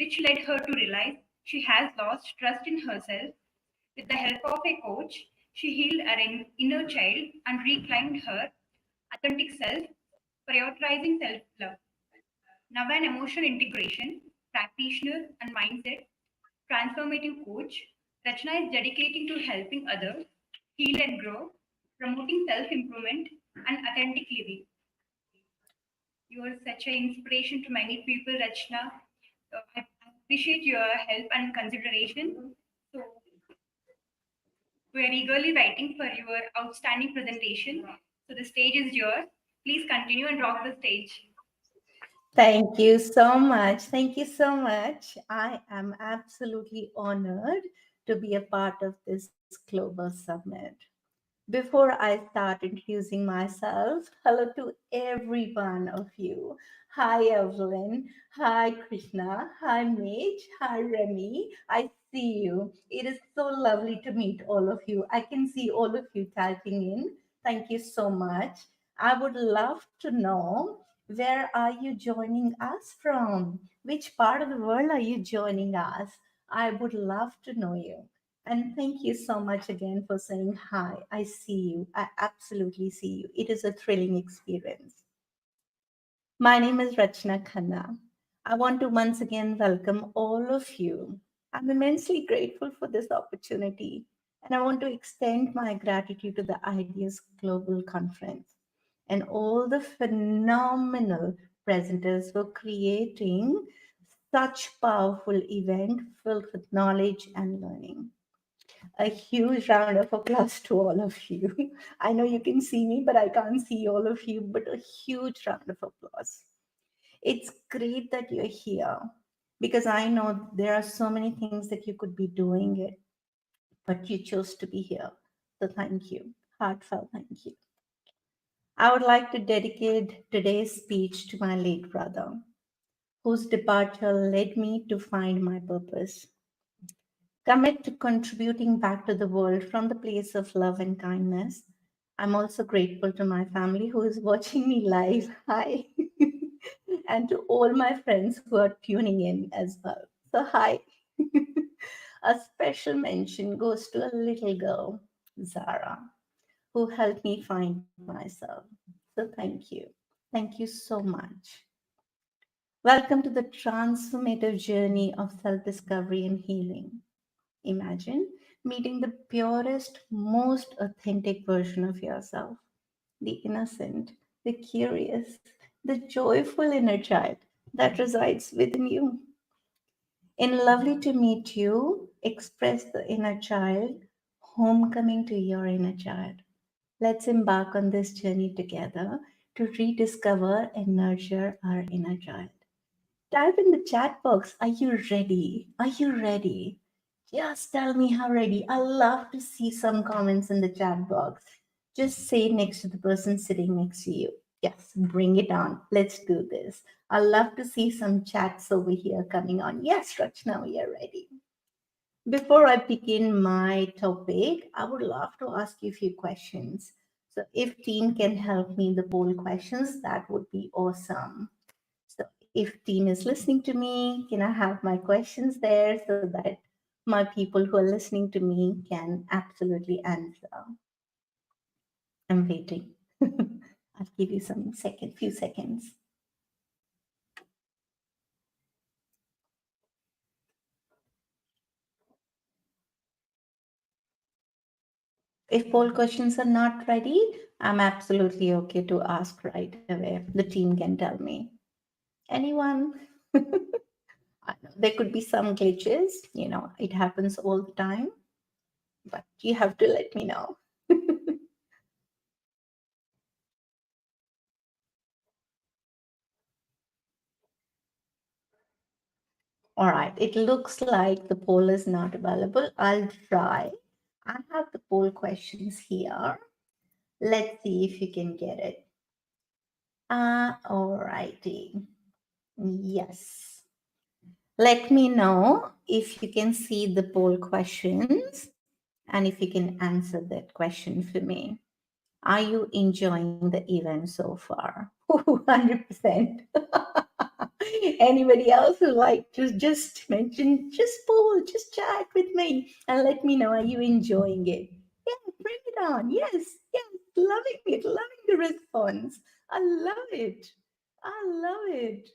which led her to realize she has lost trust in herself. With the help of a coach, she healed her inner child and reclaimed her authentic self, prioritizing self love. Now, an emotion integration practitioner and mindset transformative coach, Rachna is dedicated to helping others heal and grow, promoting self improvement and authentic living. You are such an inspiration to many people, Rachna. I appreciate your help and consideration. So, we are eagerly waiting for your outstanding presentation. So, the stage is yours. Please continue and rock the stage. Thank you so much. Thank you so much. I am absolutely honored to be a part of this global summit. Before I start introducing myself, hello to every one of you. Hi, Evelyn. Hi, Krishna. Hi, Mage. Hi, Remy. I see you. It is so lovely to meet all of you. I can see all of you typing in. Thank you so much. I would love to know, where are you joining us from? Which part of the world are you joining us? I would love to know you. And thank you so much again for saying hi. I see you. I absolutely see you. It is a thrilling experience. My name is Rachna Khanna. I want to once again welcome all of you. I'm immensely grateful for this opportunity, and I want to extend my gratitude to the Ideas Global Conference and all the phenomenal presenters for creating such powerful event filled with knowledge and learning. A huge round of applause to all of you. I know you can see me, but I can't see all of you, but a huge round of applause. It's great that you're here because I know there are so many things that you could be doing it, but you chose to be here. So thank you. Heartfelt thank you. I would like to dedicate today's speech to my late brother, whose departure led me to find my purpose. Commit to contributing back to the world from the place of love and kindness. I'm also grateful to my family who is watching me live. Hi. And to all my friends who are tuning in as well. So, hi. A special mention goes to a little girl, Zara, who helped me find myself. So, thank you. Thank you so much. Welcome to the transformative journey of self discovery and healing. Imagine meeting the purest, most authentic version of yourself, the innocent, the curious, the joyful inner child that resides within you. In Lovely to Meet You, express the inner child, homecoming to your inner child. Let's embark on this journey together to rediscover and nurture our inner child. Type in the chat box. Are you ready? Are you ready? Just tell me how ready. I love to see some comments in the chat box. Just say next to the person sitting next to you. Yes, bring it on. Let's do this. I love to see some chats over here coming on. Yes, Rachna, we are ready. Before I begin my topic, I would love to ask you a few questions. So if team can help me the poll questions, that would be awesome. So if team is listening to me, can I have my questions there so that my people who are listening to me can absolutely answer? I'm waiting. I'll give you some few seconds. If poll questions are not ready, I'm absolutely okay to ask right away. The team can tell me. Anyone? I know there could be some glitches, it happens all the time, but you have to let me know. All right, it looks like the poll is not available. I'll try. I have the poll questions here. Let's see if you can get it. All righty. Yes. Let me know if you can see the poll questions and if you can answer that question for me. Are you enjoying the event so far? 100%. Anybody else who like to just mention, just poll, just chat with me and let me know, are you enjoying it? Yeah, bring it on. Yes, yes, loving it, loving the response. I love it. I love it.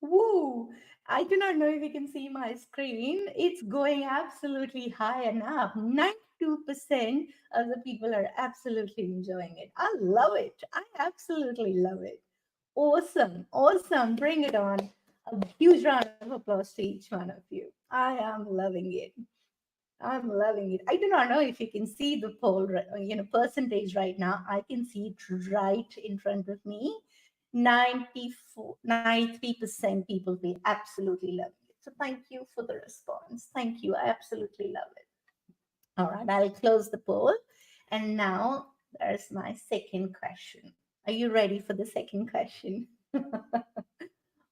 Woo! I do not know if you can see my screen. It's going absolutely high and up. 92% of the people are absolutely enjoying it. I love it. I absolutely love it. Awesome, awesome. Bring it on. A huge round of applause to each one of you. I am loving it. I'm loving it. I do not know if you can see the poll, percentage right now. I can see it right in front of me. 93% people will absolutely love it. So thank you for the response. Thank you. I absolutely love it. All right, I'll close the poll. And now there's my second question. Are you ready for the second question?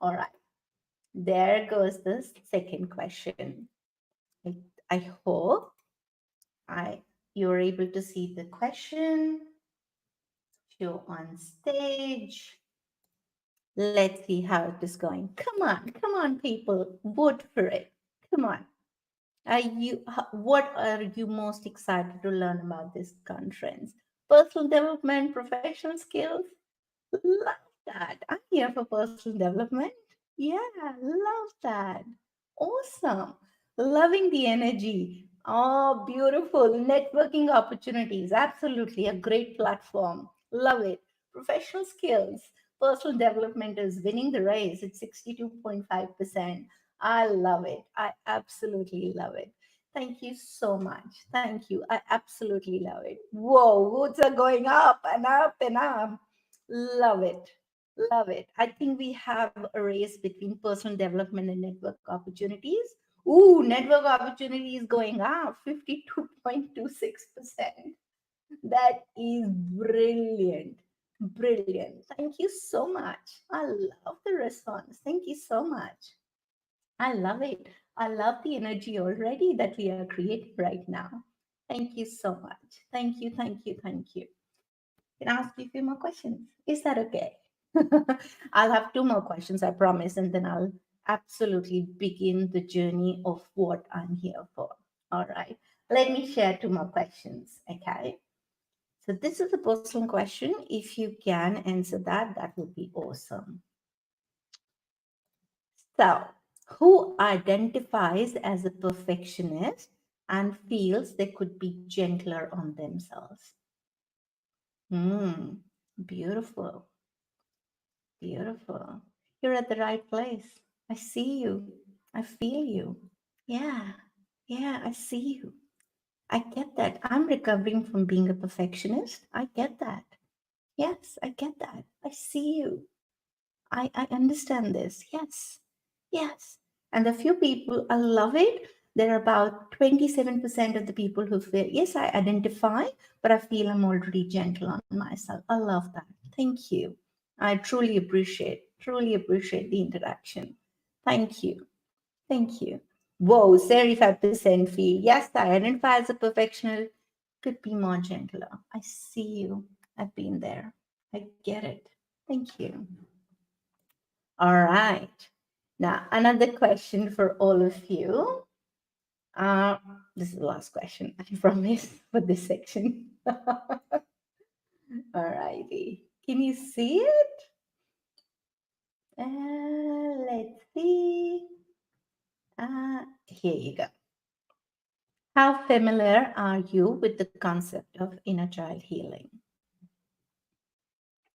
All right, there goes the second question. I, I hope I you're able to see the question. Show on stage. Let's see how it is going. Come on, people, vote for it. Come on. What are you most excited to learn about this conference? Personal development, professional skills? Love that. I'm here for personal development. Yeah, love that. Awesome. Loving the energy. Oh, beautiful. Networking opportunities. Absolutely a great platform. Love it. Professional skills. Personal development is winning the race. It's 62.5%. I love it. I absolutely love it. Thank you so much. Thank you. I absolutely love it. Whoa, votes are going up and up and up. Love it. Love it. I think we have a race between personal development and network opportunities. Ooh, network opportunities going up 52.26%. That is brilliant. Brilliant. Thank you so much. I love the response. Thank you so much. I love it. I love the energy already that we are creating right now. Thank you so much. Thank you, thank you, thank you. Can I ask you a few more questions? Is that okay? I'll have two more questions, I promise, and then I'll absolutely begin the journey of what I'm here for. All right. Let me share two more questions. Okay. So, this is a personal question. If you can answer that, that would be awesome. So, who identifies as a perfectionist and feels they could be gentler on themselves? Hmm, beautiful, beautiful. You're at the right place. I see you. I feel you. Yeah, yeah, I see you. I get that. I'm recovering from being a perfectionist. I get that. Yes, I get that. I see you. I understand this. Yes. Yes. And the few people, I love it. There are about 27% of the people who feel, yes, I identify, but I feel I'm already gentle on myself. I love that. Thank you. I truly appreciate the interaction. Thank you. Thank you. Whoa, 75% feel, yes, I identify as a perfectionist, could be more gentler. I see you. I've been there. I get it. Thank you. All right. Now, another question for all of you. Uh, this is the last question, I promise, for this section. All righty. Can you see it? Let's see. Here you go. How familiar are you with the concept of inner child healing?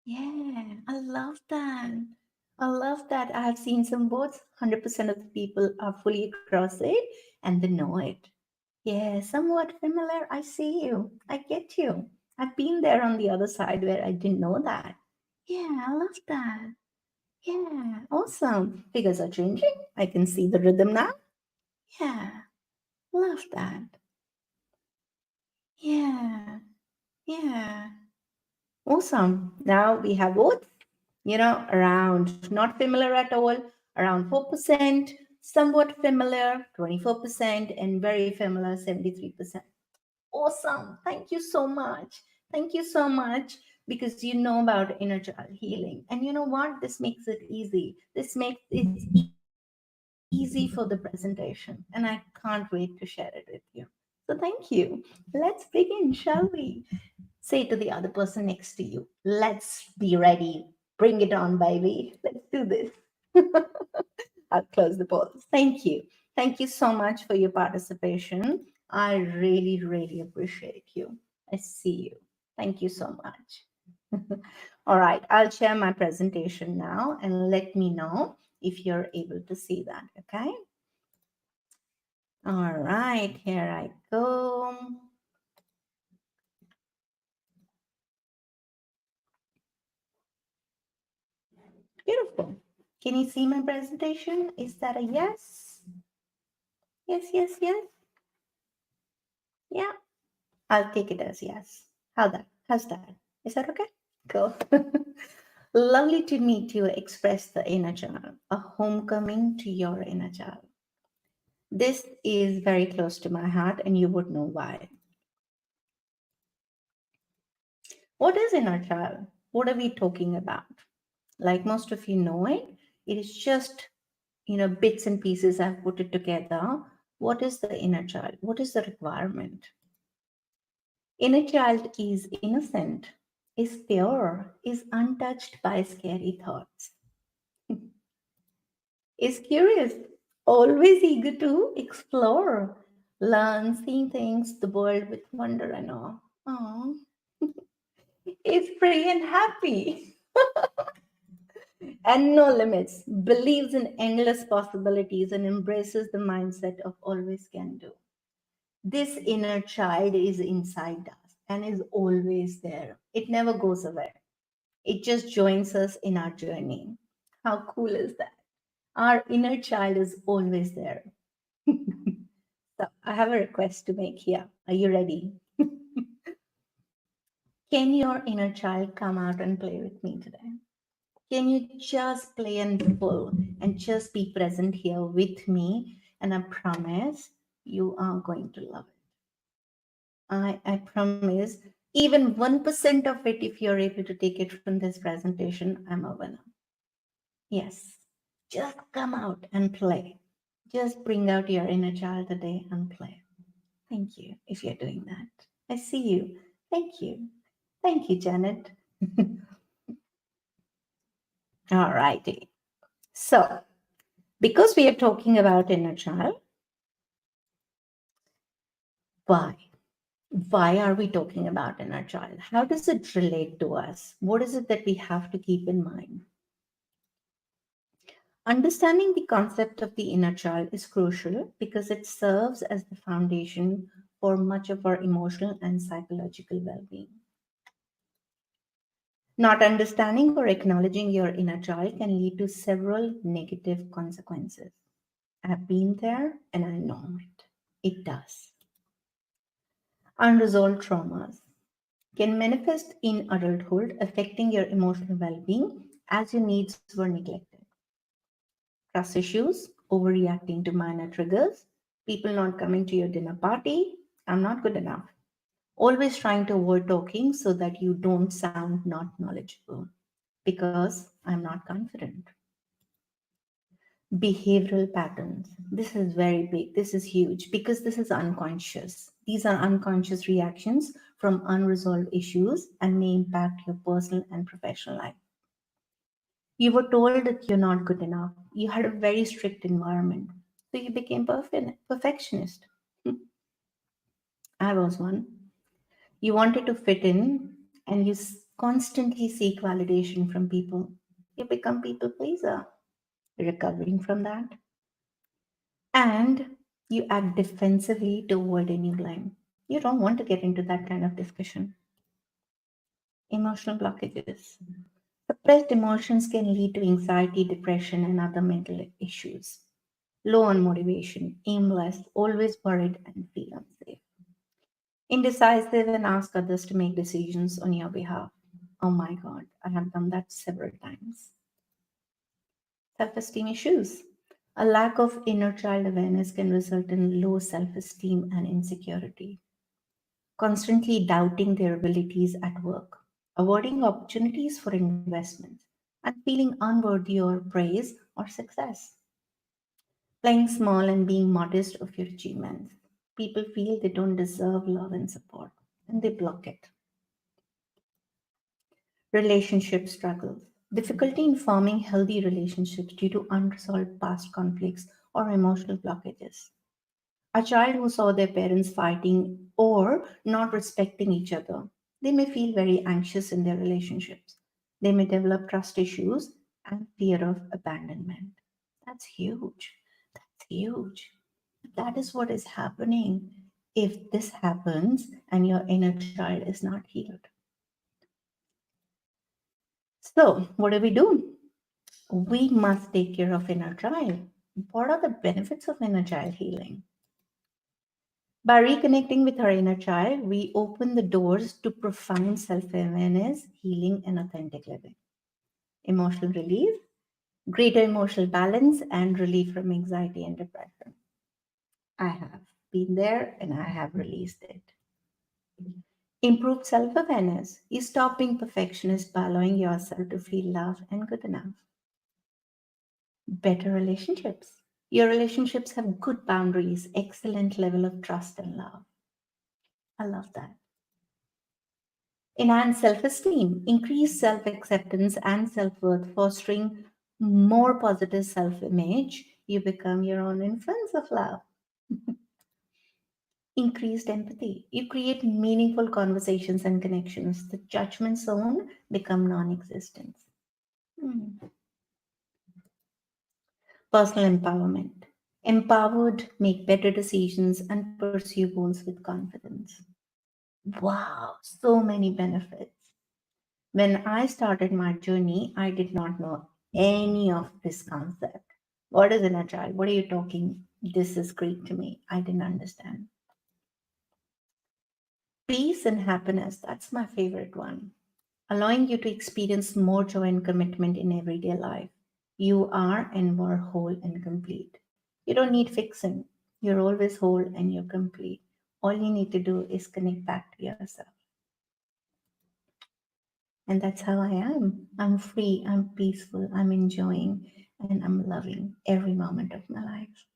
Yeah, I love that. I love that. I have seen some boards, 100% of the people are fully across it and they know it. Yeah, somewhat familiar. I see you. I get you. I've been there on the other side where I didn't know that. Yeah, I love that. Yeah, awesome. Figures are changing. I can see the rhythm now. Yeah, love that. Yeah, yeah. Awesome. Now we have both, around not familiar at all, around 4%, somewhat familiar, 24%, and very familiar, 73%. Awesome. Thank you so much. Thank you so much. because you know about inner child healing. And you know what? This makes it easy. This makes it easy for the presentation. And I can't wait to share it with you. So thank you. Let's begin, shall we? Say to the other person next to you, let's be ready. Bring it on, baby. Let's do this. I'll close the polls. Thank you. Thank you so much for your participation. I really, really appreciate you. I see you. Thank you so much. All right, I'll share my presentation now and let me know if you're able to see that. Okay. All right, here I go. Beautiful. Can you see my presentation? Is that a yes? Yes, yes, yes. Yeah, I'll take it as yes. How that? How's that? Is that okay? Cool. Lovely to meet you. Express the inner child, a homecoming to your inner child. This is very close to my heart, and you would know why. What is inner child? What are we talking about? Like most of you know it, it is just bits and pieces. I've put it together. What is the inner child? What is the requirement? Inner child is innocent, is pure, is untouched by scary thoughts, is curious, always eager to explore, learn, seeing things, the world with wonder and awe. Aww. Is free and happy and no limits, believes in endless possibilities and embraces the mindset of always can do. This inner child is inside us and is always there. It never goes away. It just joins us in our journey. How cool is that? Our inner child is always there. So I have a request to make here. Are you ready? Can your inner child come out and play with me today? Can you just play and pull and just be present here with me? And I promise you are going to love it. I promise, even 1% of it, if you're able to take it from this presentation, I'm a winner. Yes, just come out and play. Just bring out your inner child today and play. Thank you if you're doing that. I see you. Thank you. Thank you, Janet. All righty. So, because we are talking about inner child, why? Why are we talking about inner child? How does it relate to us? What is it that we have to keep in mind? Understanding the concept of the inner child is crucial because it serves as the foundation for much of our emotional and psychological well being. Not understanding or acknowledging your inner child can lead to several negative consequences. I've been there and I know it. It does. Unresolved traumas can manifest in adulthood, affecting your emotional well being as your needs were neglected. Trust issues, overreacting to minor triggers, people not coming to your dinner party, I'm not good enough. Always trying to avoid talking so that you don't sound not knowledgeable because I'm not confident. Behavioral patterns. This is very big. This is huge because this is unconscious. These are unconscious reactions from unresolved issues and may impact your personal and professional life. You were told that you're not good enough. You had a very strict environment. So you became perfectionist. I was one. You wanted to fit in and you constantly seek validation from people. You become people pleaser. Recovering from that. And you act defensively to avoid any blame. You don't want to get into that kind of discussion. Emotional blockages. Suppressed emotions can lead to anxiety, depression, and other mental issues. Low on motivation, aimless, always worried, and feel unsafe. Indecisive and ask others to make decisions on your behalf. Oh my God, I have done that several times. Self esteem issues. A lack of inner child awareness can result in low self esteem and insecurity. Constantly doubting their abilities at work. avoiding opportunities for investments, and feeling unworthy or praise or success. Playing small and being modest of your achievements. People feel they don't deserve love and support, and they block it. Relationship struggles. Difficulty in forming healthy relationships due to unresolved past conflicts or emotional blockages. A child who saw their parents fighting or not respecting each other, they may feel very anxious in their relationships. They may develop trust issues and fear of abandonment. That's huge. That's huge. That is what is happening if this happens and your inner child is not healed. So, what do? We must take care of inner child. What are the benefits of inner child healing? By reconnecting with our inner child, we open the doors to profound self awareness, healing, and authentic living. Emotional relief, greater emotional balance, and relief from anxiety and depression. I have been there and I have released it. Improved self awareness. You stop being perfectionist by allowing yourself to feel loved and good enough. Better relationships. Your relationships have good boundaries, excellent level of trust and love. I love that. Enhance self esteem, increase self acceptance and self worth, fostering more positive self image. You become your own influence of love. Increased empathy. You create meaningful conversations and connections. The judgment zone become non existent. Personal empowerment. Empowered, make better decisions and pursue goals with confidence. Wow, so many benefits. When I started my journey, I did not know any of this concept. What is inner child? What are you talking? This is Greek to me. I didn't understand. Peace and happiness, that's my favorite one. Allowing you to experience more joy and commitment in everyday life. You are and were whole and complete. You don't need fixing. You're always whole and you're complete. All you need to do is connect back to yourself. And that's how I am. I'm free, I'm peaceful, I'm enjoying, and I'm loving every moment of my life.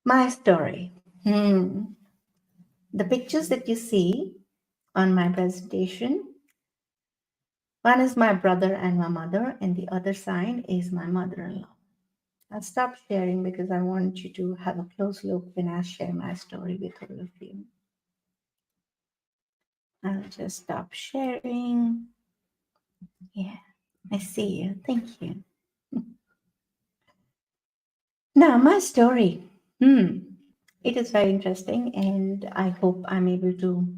My story. The pictures that you see on my presentation, one is my brother and my mother, and the other side is my mother in law. I'll stop sharing because I want you to have a close look when I share my story with all of you. I'll just stop sharing. Yeah, I see you. Thank you. Now, my story. It is very interesting, and I hope I'm able to,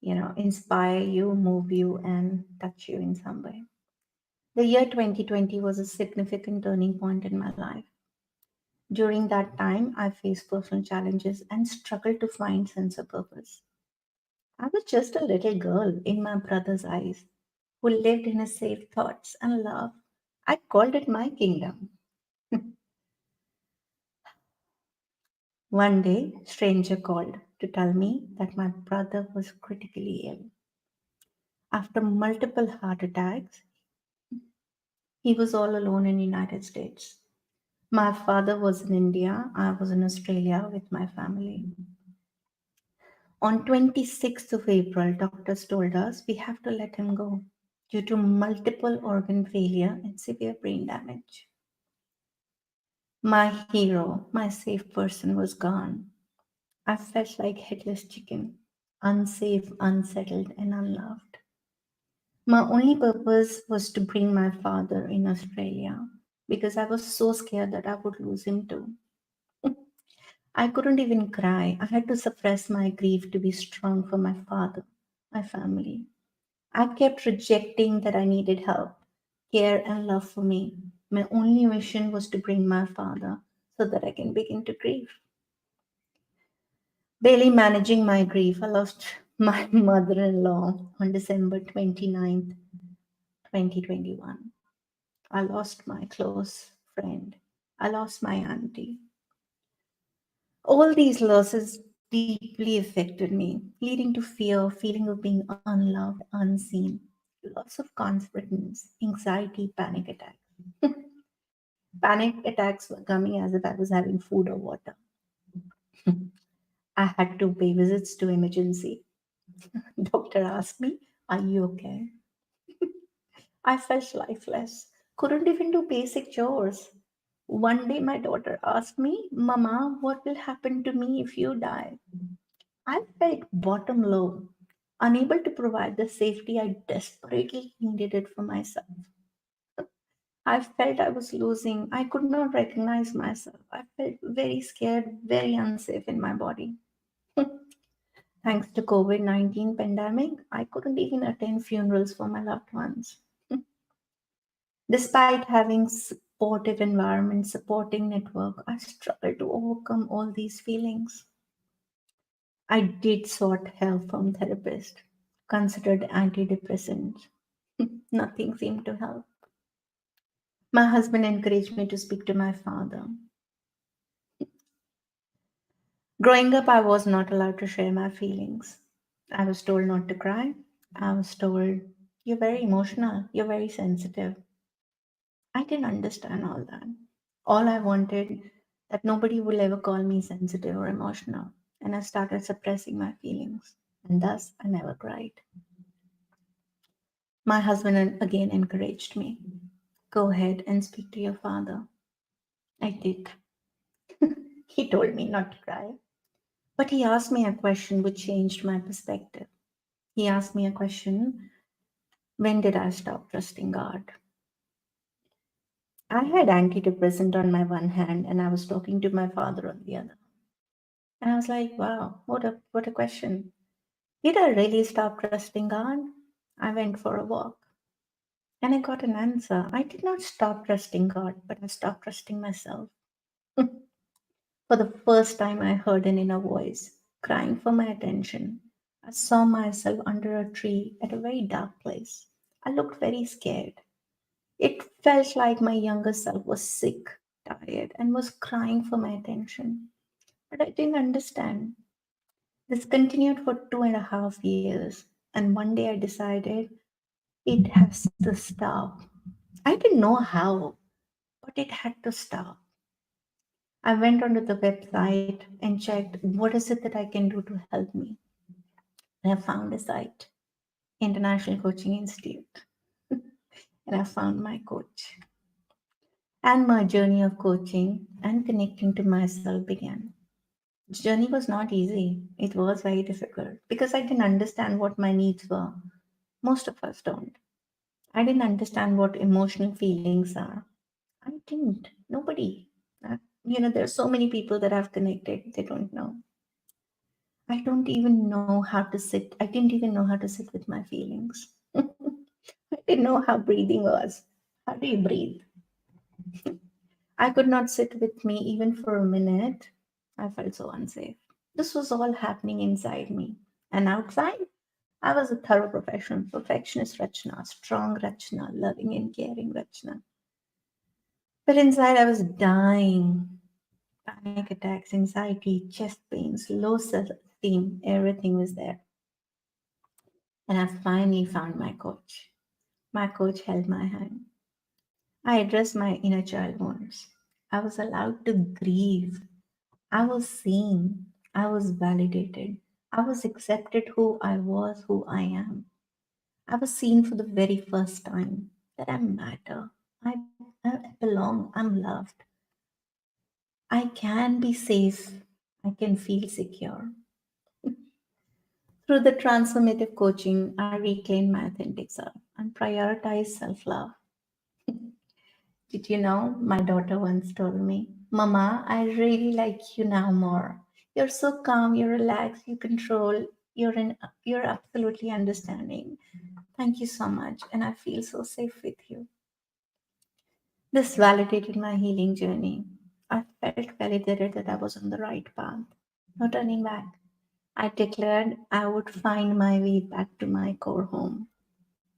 inspire you, move you, and touch you in some way. The year 2020 was a significant turning point in my life. During that time, I faced personal challenges and struggled to find sense of purpose. I was just a little girl in my brother's eyes who lived in his safe thoughts and love. I called it my kingdom. One day, a stranger called to tell me that my brother was critically ill. After multiple heart attacks, he was all alone in the United States. My father was in India, I was in Australia with my family. On 26th of April, doctors told us we have to let him go due to multiple organ failure and severe brain damage. My hero, my safe person was gone. I felt like headless chicken, unsafe, unsettled, and unloved. My only purpose was to bring my father in Australia because I was so scared that I would lose him too. I couldn't even cry. I had to suppress my grief to be strong for my father, my family. I kept rejecting that I needed help, care, and love for me. My only mission was to bring my father so that I can begin to grieve. Barely managing my grief, I lost my mother in law on December 29th, 2021. I lost my close friend. I lost my auntie. All these losses deeply affected me, leading to fear, feeling of being unloved, unseen, loss of confidence, anxiety, panic attacks. Panic attacks were coming as if I was having food or water. I had to pay visits to emergency. Doctor asked me, "Are you okay?" I felt lifeless, couldn't even do basic chores. One day, my daughter asked me, "Mama, what will happen to me if you die?" I felt bottom low, unable to provide the safety I desperately needed it for myself. I felt I was losing. I could not recognize myself. I felt very scared, very unsafe in my body. Thanks to COVID-19 pandemic, I couldn't even attend funerals for my loved ones. Despite having supportive environment, supporting network, I struggled to overcome all these feelings. I did sought help from therapist, considered antidepressants. Nothing seemed to help. My husband encouraged me to speak to my father. Growing up, I was not allowed to share my feelings. I was told not to cry. I was told, "You're very emotional, you're very sensitive." I didn't understand all that. All I wanted that nobody will ever call me sensitive or emotional. And I started suppressing my feelings. And thus I never cried. My husband again encouraged me. "Go ahead and speak to your father." I did. He told me not to cry. But he asked me a question which changed my perspective. He asked me a question: when did I stop trusting God? I had antidepressant on my one hand and I was talking to my father on the other. And I was like, wow, what a question. Did I really stop trusting God? I went for a walk and I got an answer. I did not stop trusting God, but I stopped trusting myself. For the first time, I heard an inner voice crying for my attention. I saw myself under a tree at a very dark place. I looked very scared. It felt like my younger self was sick, tired, and was crying for my attention. But I didn't understand. This continued for 2.5 years, and one day I decided it has to stop. I didn't know how, but it had to stop. I went onto the website and checked what is it that I can do to help me. And I found a site, International Coaching Institute, and I found my coach. And my journey of coaching and connecting to myself began. The journey was not easy. It was very difficult because I didn't understand what my needs were. Most of us don't. I didn't understand what emotional feelings are. I didn't. Nobody. There's so many people that I've connected, they don't know. I don't even know how to sit. I didn't even know how to sit with my feelings. I didn't know how breathing was. How do you breathe? I could not sit with me even for a minute. I felt so unsafe. This was all happening inside me. And outside, I was a thorough professional, perfectionist Rachna, strong Rachna, loving and caring Rachna. But inside, I was dying. Panic attacks, anxiety, chest pains, low self esteem, everything was there. And I finally found my coach. My coach held my hand. I addressed my inner child wounds. I was allowed to grieve. I was seen. I was validated. I was accepted who I was, who I am. I was seen for the very first time that I matter. I belong. I'm loved. I can be safe. I can feel secure. Through the transformative coaching, I reclaimed my authentic self and prioritized self love. Did you know my daughter once told me, "Mama, I really like you now more. You're so calm, you're relaxed, you control, you're absolutely understanding. Thank you so much, and I feel so safe with you." This validated my healing journey. I felt validated that I was on the right path. No turning back. I declared I would find my way back to my core home.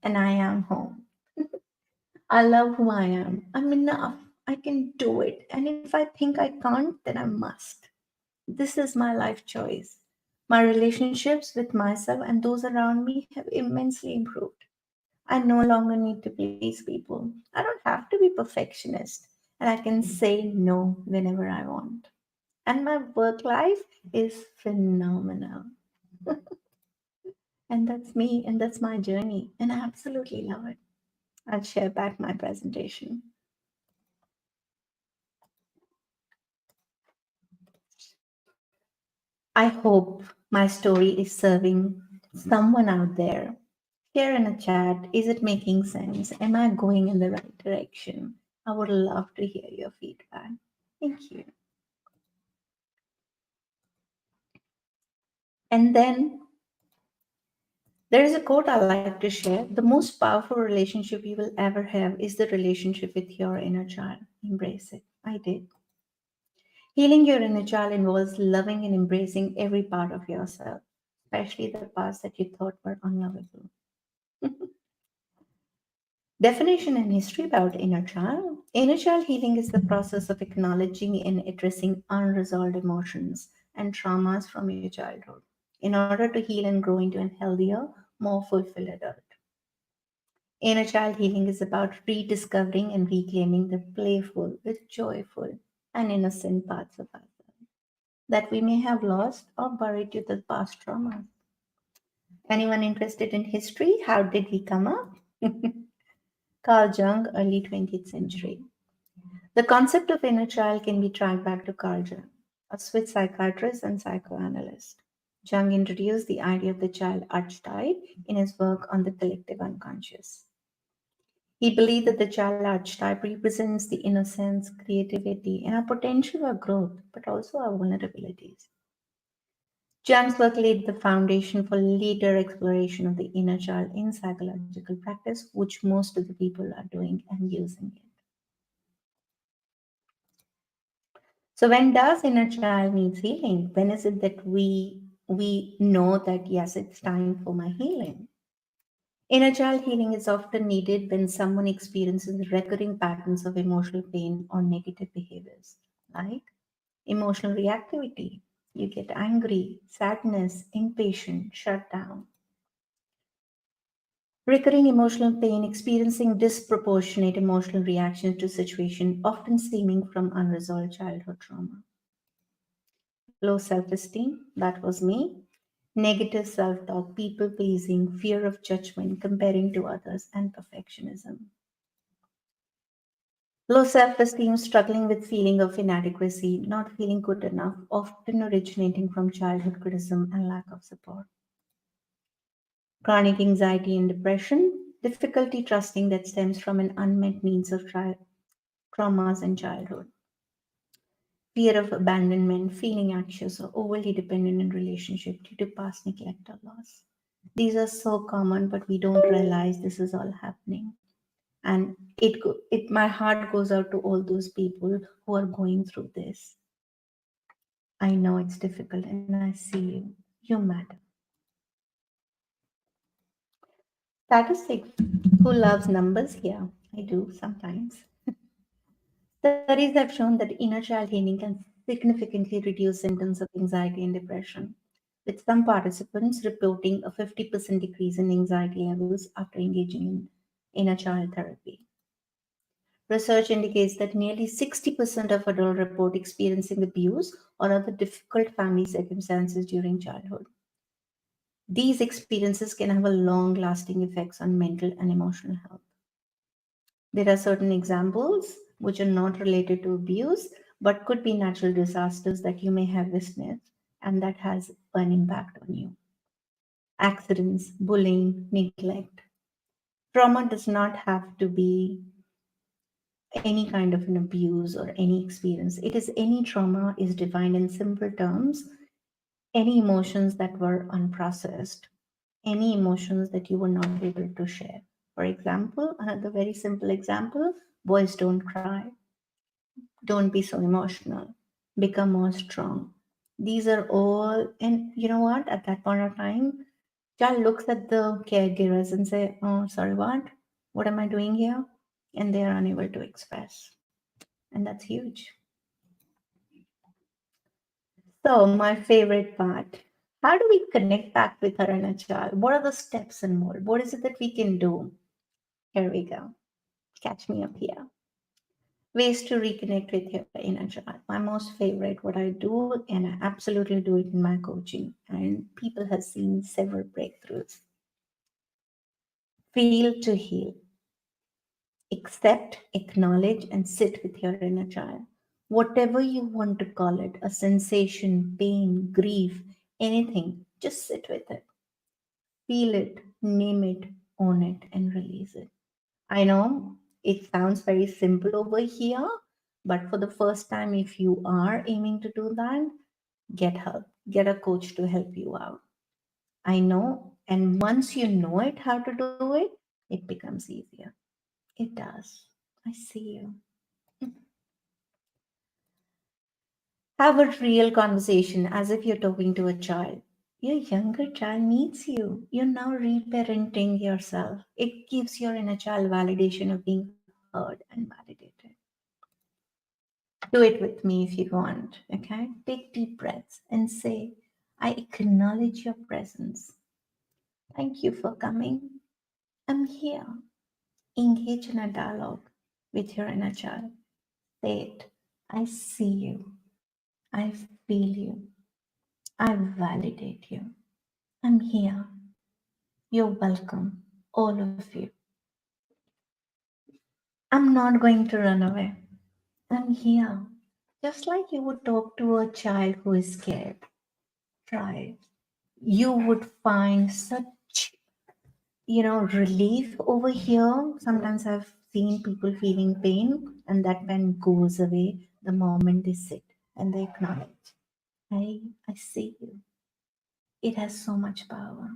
And I am home. I love who I am. I'm enough. I can do it. And if I think I can't, then I must. This is my life choice. My relationships with myself and those around me have immensely improved. I no longer need to please people. I don't have to be perfectionist, and I can say no whenever I want. And my work life is phenomenal. And that's me, and that's my journey, and I absolutely love it. I'll share back my presentation. I hope my story is serving someone out there. Share in a chat. Is it making sense? Am I going in the right direction? I would love to hear your feedback. Thank you. And then there is a quote I like to share. The most powerful relationship you will ever have is the relationship with your inner child. Embrace it. I did. Healing your inner child involves loving and embracing every part of yourself, especially the parts that you thought were unlovable. Definition and history about inner child. Inner child healing is the process of acknowledging and addressing unresolved emotions and traumas from your childhood in order to heal and grow into a healthier, more fulfilled adult. Inner child healing is about rediscovering and reclaiming the playful, the joyful, and innocent parts of ourselves that we may have lost or buried due to past traumas. Anyone interested in history? How did we come up? Carl Jung, early 20th century. The concept of inner child can be tracked back to Carl Jung, a Swiss psychiatrist and psychoanalyst. Jung introduced the idea of the child archetype in his work on the collective unconscious. He believed that the child archetype represents the innocence, creativity, and our potential for growth, but also our vulnerabilities. Jung's work laid the foundation for later exploration of the inner child in psychological practice, which most of the people are doing and using it. So when does inner child needs healing? When is it that we know that yes, it's time for my healing? Inner child healing is often needed when someone experiences recurring patterns of emotional pain or negative behaviors, like emotional reactivity. You get angry, sadness, impatient, shut down. Recurring emotional pain, experiencing disproportionate emotional reactions to situation, often stemming from unresolved childhood trauma. Low self esteem, that was me. Negative self talk, people pleasing, fear of judgment, comparing to others, and perfectionism. Low self esteem, struggling with feeling of inadequacy, not feeling good enough, often originating from childhood criticism and lack of support. Chronic anxiety and depression, difficulty trusting that stems from an unmet needs of traumas in childhood. Fear of abandonment, feeling anxious or overly dependent in relationship due to past neglect or loss. These are so common, but we don't realize this is all happening. And my heart goes out to all those people who are going through this. I know it's difficult, and I see you. You matter. Statistics. Who loves numbers here? I do sometimes. Studies have shown that inner child healing can significantly reduce symptoms of anxiety and depression, with some participants reporting a 50% decrease in anxiety levels after engaging in inner child therapy. Research indicates that nearly 60% of adults report experiencing abuse or other difficult family circumstances during childhood. These experiences can have a long lasting effects on mental and emotional health. There are certain examples which are not related to abuse but could be natural disasters that you may have witnessed and that has an impact on you. Accidents, bullying, neglect. Trauma does not have to be any kind of an abuse or any experience. It is any trauma is defined in simple terms, any emotions that were unprocessed, any emotions that you were not able to share. For example, another very simple example, boys don't cry, don't be so emotional, become more strong. These are all, and you know what? At that point of time, child looks at the caregivers and say, "Oh, sorry, what? What am I doing here?" And they are unable to express, and that's huge. So, my favorite part. How do we connect back with our inner child? What are the steps involved? What is it that we can do? Here we go. Catch me up here. Ways to reconnect with your inner child. My most favorite, what I do, and I absolutely do it in my coaching, and people have seen several breakthroughs. Feel to heal. Accept, acknowledge, and sit with your inner child. Whatever you want to call it, a sensation, pain, grief, anything, just sit with it. Feel it, name it, own it, and release it. I know it sounds very simple over here, but for the first time, if you are aiming to do that, get help. Get a coach to help you out. I know, and once you know it how to do it, it becomes easier. It does. I see you. Have a real conversation as if you're talking to a child. Your younger child needs you. You're now reparenting yourself. It gives your inner child validation of being heard and validated. Do it with me if you want, okay? Take deep breaths and say, I acknowledge your presence. Thank you for coming. I'm here. Engage in a dialogue with your inner child. Say it. I see you. I feel you. I validate you. I'm here. You're welcome. All of you. I'm not going to run away. I'm here. Just like you would talk to a child who is scared. Try. You would find such, relief over here. Sometimes I've seen people feeling pain, and that pain goes away the moment they sit and they acknowledge, I see you. It has so much power.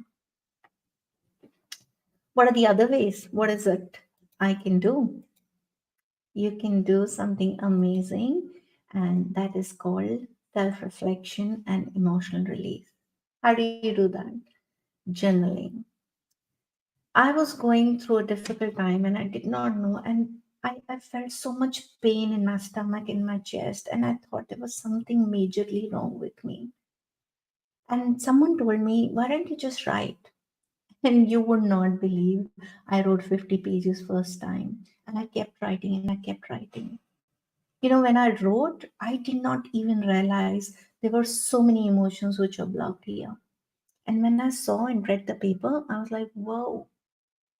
What are the other ways? What is it I can do? You can do something amazing, and that is called self reflection and emotional release. How do you do that? Journaling. I was going through a difficult time and I did not know, and I felt so much pain in my stomach, in my chest, and I thought there was something majorly wrong with me. And someone told me, why don't you just write? And you would not believe I wrote 50 pages first time. And I kept writing and I kept writing. When I wrote, I did not even realize there were so many emotions which are blocked here. And when I saw and read the paper, I was like, whoa,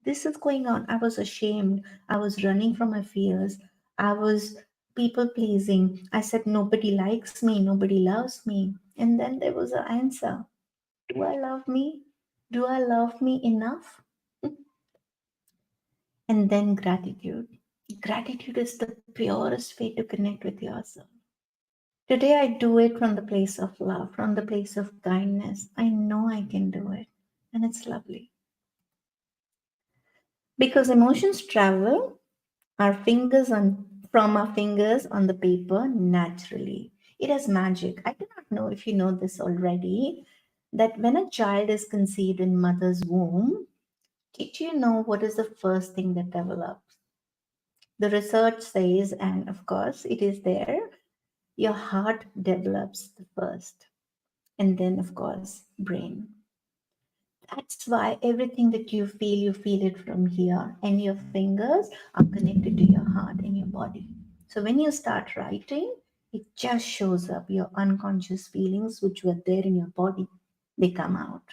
this is going on. I was ashamed. I was running from my fears. I was people pleasing. I said, nobody likes me. Nobody loves me. And then there was an answer. Do I love me? Do I love me enough? And then gratitude. Gratitude is the purest way to connect with yourself. Today, I do it from the place of love, from the place of kindness. I know I can do it. And it's lovely. Because emotions travel our fingers on from our fingers on the paper naturally. It has magic. I do not know if you know this already, that when a child is conceived in mother's womb, did you know what is the first thing that develops? The research says, and of course it is there, your heart develops the first, and then of course brain. That's why everything that you feel it from here, and your fingers are connected to your heart and your body. So when you start writing, it just shows up your unconscious feelings which were there in your body. They come out.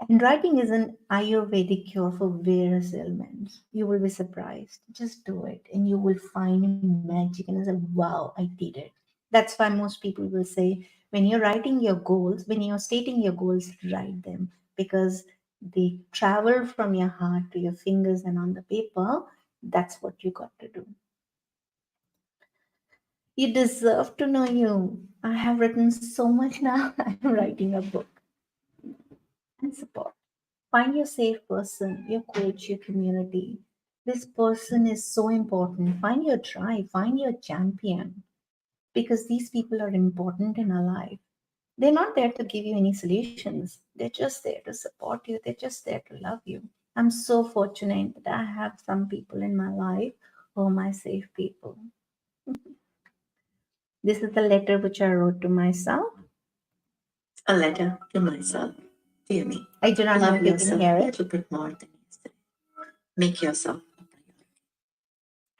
And writing is an Ayurvedic cure for various ailments. You will be surprised. Just do it, and you will find magic. And it's like, wow, I did it. That's why most people will say, when you're writing your goals, when you're stating your goals, write them because they travel from your heart to your fingers and on the paper. That's what you got to do. You deserve to know you. I have written so much now. I'm writing a book and support. Find your safe person, your coach, your community. This person is so important. Find your tribe, find your champion because these people are important in our life. They're not there to give you any solutions. They're just there to support you. They're just there to love you. I'm so fortunate that I have some people in my life who are my safe people. This is the letter which I wrote to myself. A letter to myself. Dear me, I do not know love if you can yourself hear a it. little bit more than yesterday. Make yourself a priority.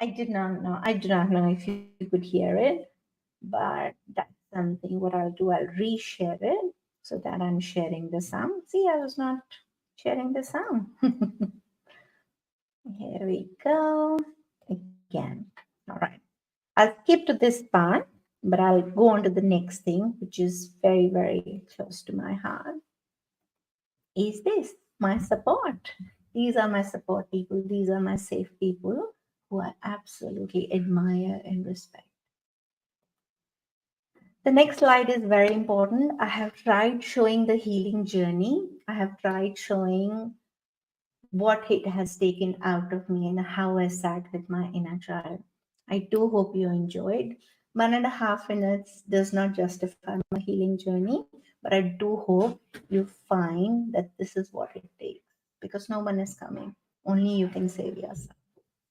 I did not know. I do not know if you could hear it, but that's something. What I'll do, I'll reshare it so that I'm sharing the sound. See, I was not sharing the sound. Here we go. Again. All right. I'll skip to this part, but I'll go on to the next thing, which is very, very close to my heart. Is this my support? These are my support people. These are my safe people who I absolutely admire and respect. The next slide is very important. I have tried showing the healing journey. I have tried showing what it has taken out of me and how I sat with my inner child. I do hope you enjoyed. 1.5 minutes does not justify my healing journey, but I do hope you find that this is what it takes because no one is coming. Only you can save yourself.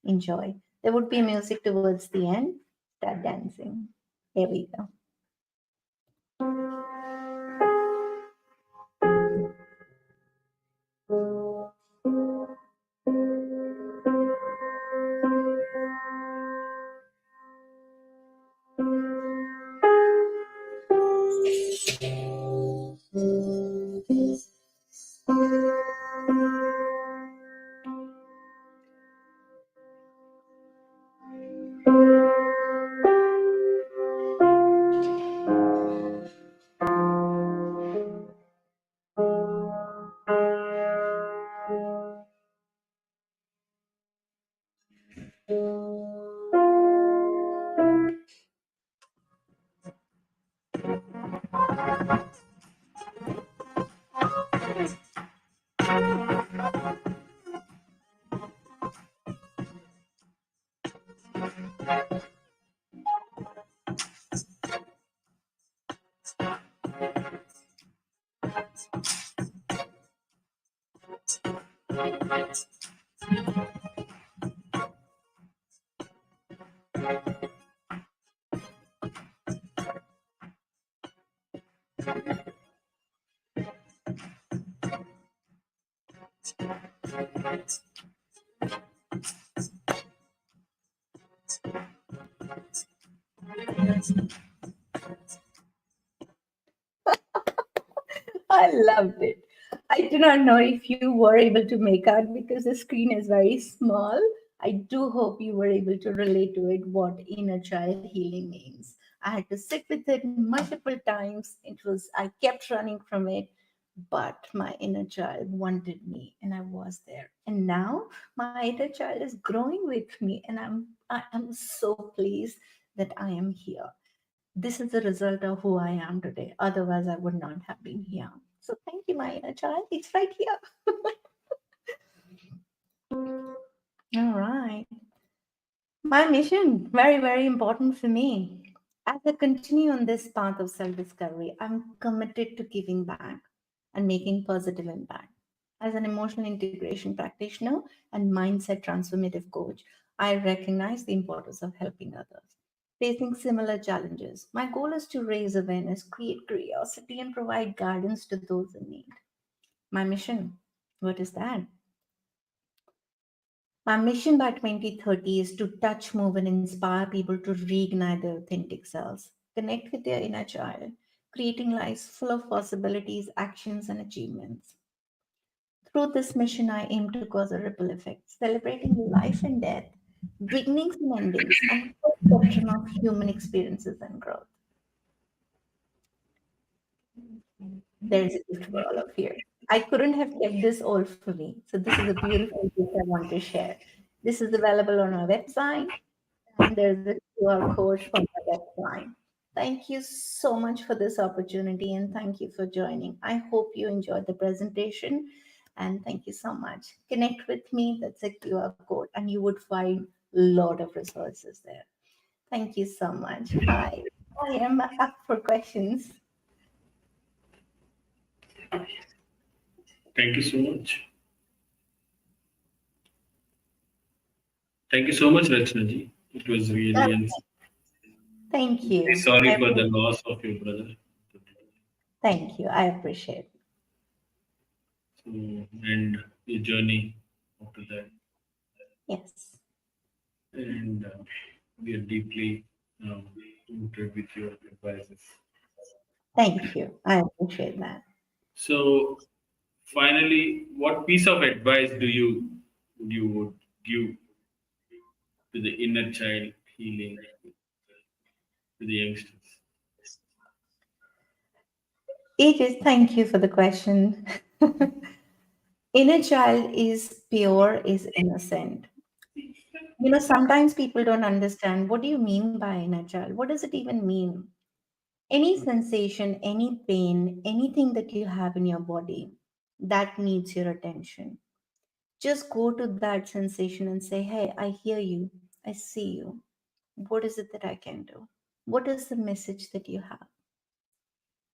Enjoy. There would be music towards the end. Start dancing. Here we go. I loved it. I do not know if you were able to make out because the screen is very small. I do hope you were able to relate to it what inner child healing means. I had to sit with it multiple times. I kept running from it, but my inner child wanted me and I was there. And now my inner child is growing with me and I'm so pleased that I am here. This is the result of who I am today. Otherwise, I would not have been here. So thank you, my inner child. It's right here. All right. My mission, very, very important for me. As I continue on this path of self discovery, I'm committed to giving back and making positive impact. As an emotional integration practitioner and mindset transformative coach, I recognize the importance of helping others facing similar challenges. My goal is to raise awareness, create curiosity, and provide guidance to those in need. My mission, what is that? My mission by 2030 is to touch, move, and inspire people to reignite their authentic selves, connect with their inner child, creating lives full of possibilities, actions, and achievements. Through this mission, I aim to cause a ripple effect, celebrating life and death, beginnings and endings, and full spectrum of human experiences and growth. There is a gift for all of you. I couldn't have kept this all for me. So this is a beautiful gift I want to share. This is available on our website, and there's a QR code from the website. Thank you so much for this opportunity and thank you for joining. I hope you enjoyed the presentation and thank you so much. Connect with me, that's a QR code, and you would find a lot of resources there. Thank you so much. I am up for questions. Thank you so much. Thank you so much, Rachna ji. It was really Thank Very you. sorry for the loss of your brother. Thank you. I appreciate it. So, and your journey after that. Yes. And we are deeply rooted with your advices. Thank you. I appreciate that. So, finally, what piece of advice you would give to the inner child healing to the youngsters? It is, thank you for the question. Inner child is pure, is innocent. Sometimes people don't understand what do you mean by inner child? What does it even mean? Any sensation, any pain, anything that you have in your body that needs your attention. Just go to that sensation and say, hey, I hear you. I see you. What is it that I can do? What is the message that you have?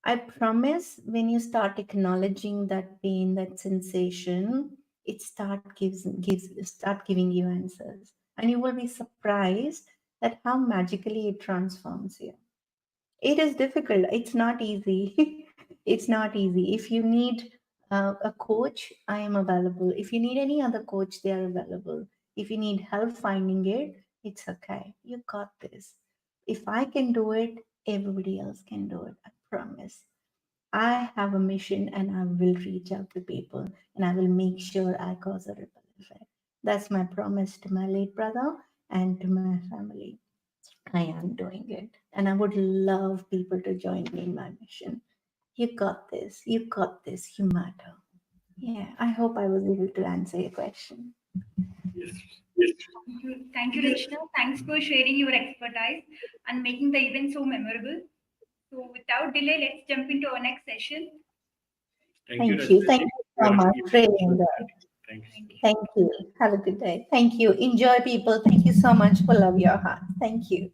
I promise when you start acknowledging that pain, that sensation, it start giving you answers. And you will be surprised at how magically it transforms you. It is difficult. It's not easy. It's not easy. If you need a coach, I am available. If you need any other coach, they are available. If you need help finding it, it's okay. You got this. If I can do it, everybody else can do it. I promise. I have a mission and I will reach out to people and I will make sure I cause a ripple effect. That's my promise to my late brother and to my family. I am doing it. And I would love people to join me in my mission. You got this. You got this. You matter. Yeah, I hope I was able to answer your question. Yes. Thank you, Rachna. Thanks for sharing your expertise and making the event so memorable. So, without delay, let's jump into our next session. Thank you, Thank you. Rajni. Thank you so much. Really enjoyed. Thank you. Thank you. Thank you. Have a good day. Thank you. Enjoy, people. Thank you so much for love your heart. Thank you.